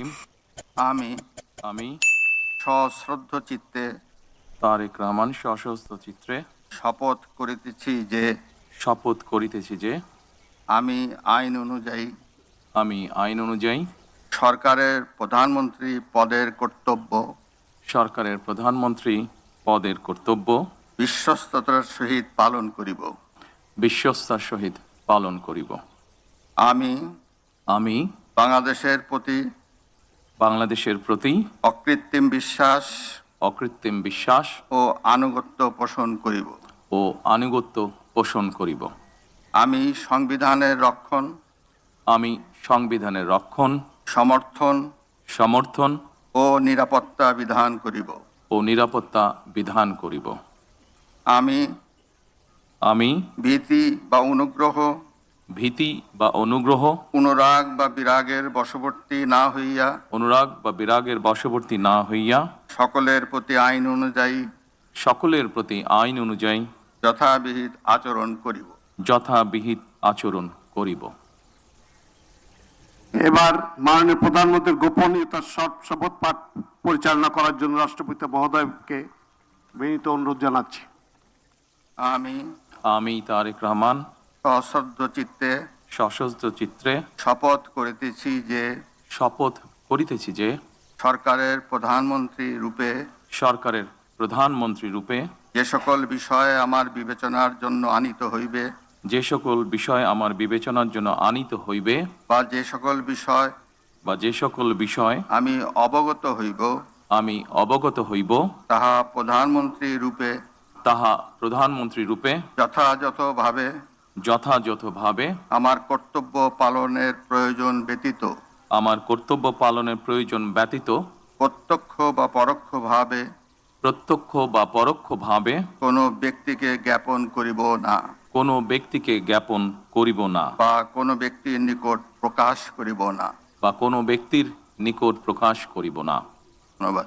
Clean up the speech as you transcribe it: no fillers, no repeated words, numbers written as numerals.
রহিম। আমি আমি সশ্রদ্ধ চিত্তে তারেক রহমান সশস্ত্র চিত্রে শপথ করিতেছি যে আমি আইন অনুযায়ী সরকারের প্রধানমন্ত্রী পদের কর্তব্য বিশ্বস্ততার সহিত পালন করিব। আমি বাংলাদেশের প্রতি অকৃত্রিম বিশ্বাস ও আনুগত্য পোষণ করিব। আমি সংবিধানের রক্ষণ, সমর্থন ও নিরাপত্তা বিধান করিব। আমি ভীতি বা অনুগ্রহ, অনুরাগ বা বিরাগের বশবর্তী না হইয়া সকলের প্রতি আইন অনুযায়ী যথাবিহিত আচরণ করিব। এবার মাননীয় প্রধানমন্ত্রীর গোপনীয়তার শপথ পাঠ পরিচালনা করার জন্য রাষ্ট্রপতি মহোদয়কে বিনীত অনুরোধ জানাচ্ছি। আমি তারেক রহমান সশস্ত্র চিত্রে শপথ করিতেছি যে সরকারের প্রধানমন্ত্রী রূপে যে সকল বিষয় আমার বিবেচনার জন্য আনিত হইবে বা যে সকল বিষয় আমি অবগত হইব তাহা প্রধানমন্ত্রী রূপে যথাযথভাবে আমার কর্তব্য পালনের প্রয়োজন ব্যতীত প্রত্যক্ষ বা পরোক্ষভাবে কোনো ব্যক্তিকে জ্ঞাপন করিব না বা কোনো ব্যক্তির নিকট প্রকাশ করিব না। ধন্যবাদ।